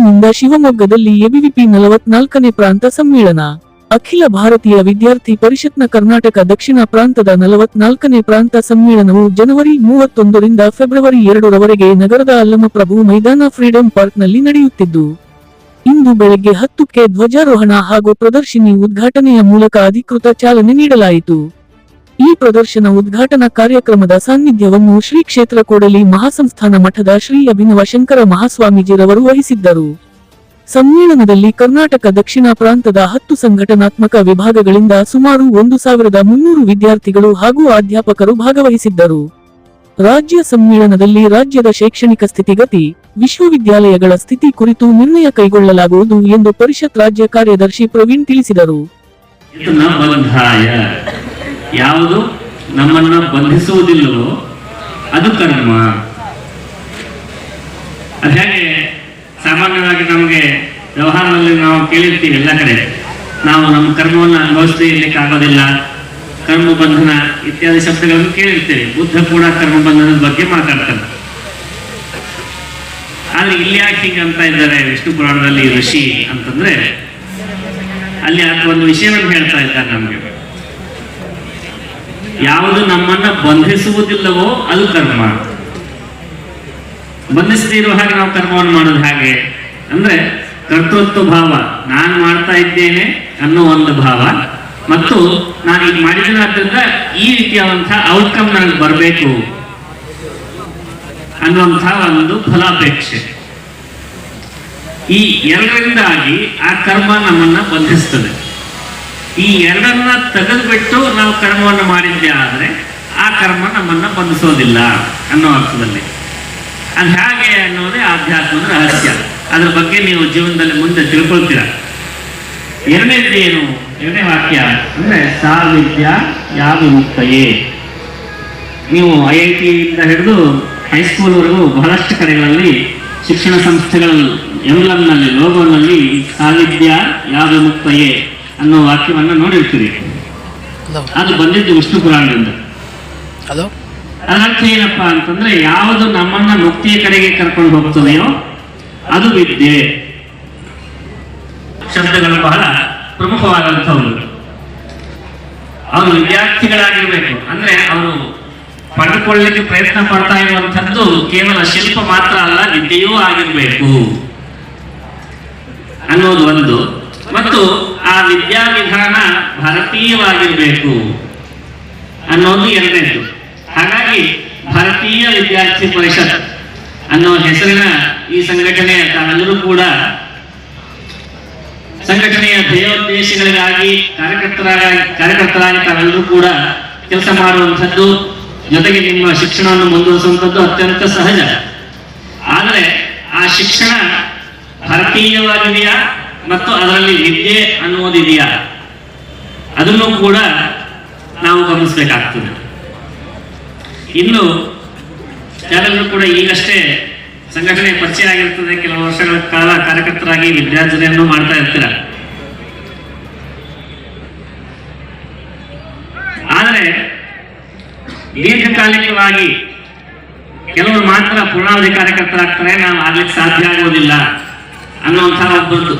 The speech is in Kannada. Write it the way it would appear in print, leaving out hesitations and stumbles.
ನಿಂದ ಶಿವಮೊಗ್ಗದಲ್ಲಿ ಎಬಿವಿಪಿ 44ನೇ ಪ್ರಾಂತ ಸಮ್ಮೇಳನ. ಅಖಿಲ ಭಾರತೀಯ ವಿದ್ಯಾರ್ಥಿ ಪರಿಷತ್ನ ಕರ್ನಾಟಕ ದಕ್ಷಿಣ ಪ್ರಾಂತದ 44ನೇ ಪ್ರಾಂತ ಸಮ್ಮೇಳನವು ಜನವರಿ 31 ರಿಂದ ಫೆಬ್ರವರಿ 2 ರವರೆಗೆ ನಗರದ ಅಲ್ಲಮಪ್ರಭು ಮೈದಾನ ಫ್ರೀಡಂ ಪಾರ್ಕ್ನಲ್ಲಿ ನಡೆಯುತ್ತಿದ್ದು, ಇಂದು ಬೆಳಗ್ಗೆ 10ಕ್ಕೆ ಧ್ವಜಾರೋಹಣ ಹಾಗೂ ಪ್ರದರ್ಶಿನಿ ಉದ್ಘಾಟನೆಯ ಮೂಲಕ ಅಧಿಕೃತ ಚಾಲನೆ ನೀಡಲಾಯಿತು. ಈ ಪ್ರದರ್ಶನ ಉದ್ಘಾಟನಾ ಕಾರ್ಯಕ್ರಮದ ಸಾನ್ನಿಧ್ಯವನ್ನು ಶ್ರೀ ಕ್ಷೇತ್ರ ಕೂಡಲಿ ಮಹಾಸಂಸ್ಥಾನ ಮಠದ ಶ್ರೀ ಅಭಿನವ ಶಂಕರ ಮಹಾಸ್ವಾಮೀಜಿರವರು ವಹಿಸಿದ್ದರು. ಸಮ್ಮೇಳನದಲ್ಲಿ ಕರ್ನಾಟಕ ದಕ್ಷಿಣ ಪ್ರಾಂತದ 10 ಸಂಘಟನಾತ್ಮಕ ವಿಭಾಗಗಳಿಂದ ಸುಮಾರು 1300 ವಿದ್ಯಾರ್ಥಿಗಳು ಹಾಗೂ ಅಧ್ಯಾಪಕರು ಭಾಗವಹಿಸಿದ್ದರು. ರಾಜ್ಯ ಸಮ್ಮೇಳನದಲ್ಲಿ ರಾಜ್ಯದ ಶೈಕ್ಷಣಿಕ ಸ್ಥಿತಿಗತಿ, ವಿಶ್ವವಿದ್ಯಾಲಯಗಳ ಸ್ಥಿತಿ ಕುರಿತು ನಿರ್ಣಯ ಕೈಗೊಳ್ಳಲಾಗುವುದು ಎಂದು ಪರಿಷತ್ ರಾಜ್ಯ ಕಾರ್ಯದರ್ಶಿ ಪ್ರವೀಣ್ ತಿಳಿಸಿದರು. ಯಾವುದು ನಮ್ಮನ್ನ ಬಂಧಿಸುವುದಿಲ್ಲವೋ ಅದು ಕರ್ಮ. ಅದಾಗೆ ಸಾಮಾನ್ಯವಾಗಿ ನಮಗೆ ವ್ಯವಹಾರದಲ್ಲಿ ನಾವು ಕೇಳಿರ್ತೀವಿ, ಎಲ್ಲ ಕಡೆ ನಾವು ನಮ್ಮ ಕರ್ಮವನ್ನು ಅನುಭವಿಸದೇ ಇರ್ಲಿಕ್ಕೆ ಆಗೋದಿಲ್ಲ, ಕರ್ಮ ಬಂಧನ ಇತ್ಯಾದಿ ಶಬ್ದಗಳನ್ನು ಕೇಳಿರ್ತೇವೆ. ಬುದ್ಧ ಕೂಡ ಕರ್ಮ ಬಂಧನದ ಬಗ್ಗೆ ಮಾತಾಡ್ತಾರೆ. ಆದ್ರೆ ಇಲ್ಲಿ ಯಾಕೆ ಹೀಗೆ ಅಂತ ಇದ್ದಾರೆ ವಿಷ್ಣು ಪುರಾಣದಲ್ಲಿ ಋಷಿ ಅಂತಂದ್ರೆ, ಅಲ್ಲಿ ಒಂದು ವಿಷಯವನ್ನು ಹೇಳ್ತಾ ಇದ್ದಾರೆ ನಮಗೆ. ಯಾವುದು ನಮ್ಮನ್ನ ಬಂಧಿಸುವುದಿಲ್ಲವೋ ಅದು ಕರ್ಮ. ಬಂಧಿಸದೇ ಇರುವ ಹಾಗೆ ನಾವು ಕರ್ಮವನ್ನು ಮಾಡೋದು ಹಾಗೆ ಅಂದ್ರೆ ಕರ್ತೃತ್ವ ಭಾವ, ನಾನು ಮಾಡ್ತಾ ಇದ್ದೇನೆ ಅನ್ನೋ ಒಂದು ಭಾವ, ಮತ್ತು ನಾನು ಈಗ ಮಾಡಿದ್ರಿಂದ ಈ ರೀತಿಯಾದಂತಹ ಔಟ್ಕಮ್ ನನಗೆ ಬರಬೇಕು ಅನ್ನುವಂತಹ ಒಂದು ಫಲಾಪೇಕ್ಷೆ. ಈ ಎರಡರಿಂದಾಗಿ ಆ ಕರ್ಮ ನಮ್ಮನ್ನ ಬಂಧಿಸ್ತದೆ. ಈ ಎರಡನ್ನ ತೆಗೆದುಬಿಟ್ಟು ನಾವು ಕರ್ಮವನ್ನು ಮಾಡಿದ್ದೆ ಆದ್ರೆ ಆ ಕರ್ಮ ನಮ್ಮನ್ನ ಬಂಧಿಸೋದಿಲ್ಲ ಅನ್ನೋ ಅರ್ಥದಲ್ಲಿ. ಅದು ಹೇಗೆ ಅನ್ನೋದೇ ಆಧ್ಯಾತ್ಮದ ರಹಸ್ಯ. ಅದ್ರ ಬಗ್ಗೆ ನೀವು ಜೀವನದಲ್ಲಿ ಮುಂದೆ ತಿಳ್ಕೊಳ್ತೀರ. ಎರಡನೇದೇನು? ಎರಡನೇ ವಾಕ್ಯ ಅಂದ್ರೆ ಸಾ ವಿದ್ಯಾ ಯಾ ವಿಮುಕ್ತಯೇ. ನೀವು IIT ಇಂದ ಹಿಡಿದು ಹೈಸ್ಕೂಲ್ವರೆಗೂ ಬಹಳಷ್ಟು ಕಡೆಗಳಲ್ಲಿ ಶಿಕ್ಷಣ ಸಂಸ್ಥೆಗಳ ಎಂಬ್ಲಮ್ನಲ್ಲಿ, ಲೋಗೋನಲ್ಲಿ ಸಾ ವಿದ್ಯಾ ಯಾ ವಿಮುಕ್ತಯೇ ಅನ್ನೋ ವಾಕ್ಯವನ್ನು ನೋಡಿರ್ತೀರಿ. ಅದು ಬಂದಿದ್ದು ವಿಷ್ಣು ಪುರಾಣದಿಂದ. ಅದರ್ಥ ಏನಪ್ಪಾ ಅಂತಂದ್ರೆ, ಯಾವುದು ನಮ್ಮನ್ನ ಮುಕ್ತಿಯ ಕಡೆಗೆ ಕರ್ಕೊಂಡು ಹೋಗ್ತದೆಯೋ ಅದು ವಿದ್ಯೆ. ಶಬ್ದಗಳು ಬಹಳ ಪ್ರಮುಖವಾದಂಥವ್ರು. ಅವರು ವಿದ್ಯಾರ್ಥಿಗಳಾಗಿರ್ಬೇಕು ಅಂದ್ರೆ ಅವರು ಪಡೆದುಕೊಳ್ಳಲಿಕ್ಕೆ ಪ್ರಯತ್ನ ಪಡ್ತಾ ಇರುವಂತದ್ದು ಕೇವಲ ಶಿಲ್ಪ ಮಾತ್ರ ಅಲ್ಲ, ವಿದ್ಯೆಯೂ ಆಗಿರ್ಬೇಕು ಅನ್ನೋದು ಒಂದು. ಮತ್ತು ಆ ವಿದ್ಯಾವಿಧಾನ ಭಾರತೀಯವಾಗಿರ್ಬೇಕು ಅನ್ನೋದು ಎರಡನೇದು. ಹಾಗಾಗಿ ಭಾರತೀಯ ವಿದ್ಯಾರ್ಥಿ ಪರಿಷತ್ ಅನ್ನೋ ಹೆಸರಿನ ಈ ಸಂಘಟನೆ ತಾವೆಲ್ಲರೂ ಕೂಡ ಸಂಘಟನೆಯ ಧ್ಯೇಯೋದ್ದೇಶಗಳಿಗಾಗಿ ಕಾರ್ಯಕರ್ತರಾಗಿ ತಾವೆಲ್ಲರೂ ಕೂಡ ಕೆಲಸ ಮಾಡುವಂಥದ್ದು, ಜೊತೆಗೆ ನಿಮ್ಮ ಶಿಕ್ಷಣವನ್ನು ಮುಂದುವರಿಸುವಂಥದ್ದು ಅತ್ಯಂತ ಸಹಜ. ಆದರೆ ಆ ಶಿಕ್ಷಣ ಭಾರತೀಯವಾಗಿದೆಯಾ ಮತ್ತು ಅದರಲ್ಲಿ ವಿದ್ಯೆ ಅನ್ನೋದಿದೆಯಾ ಅದನ್ನು ಕೂಡ ನಾವು ಗಮನಿಸಬೇಕಾಗ್ತದೆ. ಇನ್ನು ಯಾರೆಲ್ಲರೂ ಕೂಡ ಈಗಷ್ಟೇ ಸಂಘಟನೆ ಪರಿಚಯ ಆಗಿರ್ತದೆ, ಕೆಲವು ವರ್ಷಗಳ ಕಾಲ ಕಾರ್ಯಕರ್ತರಾಗಿ ವಿದ್ಯಾರ್ಜನೆಯನ್ನು ಮಾಡ್ತಾ ಇರ್ತೀರ. ಆದರೆ ದೀರ್ಘಕಾಲಿಕವಾಗಿ ಕೆಲವರು ಮಾತ್ರ ಪೂರ್ಣಾವಧಿ ಕಾರ್ಯಕರ್ತರಾಗ್ತಾರೆ, ನಾವು ಆಗ್ಲಿಕ್ಕೆ ಸಾಧ್ಯ ಆಗುವುದಿಲ್ಲ ಅನ್ನುವಂತಹ ಒಬ್ಬರದ್ದು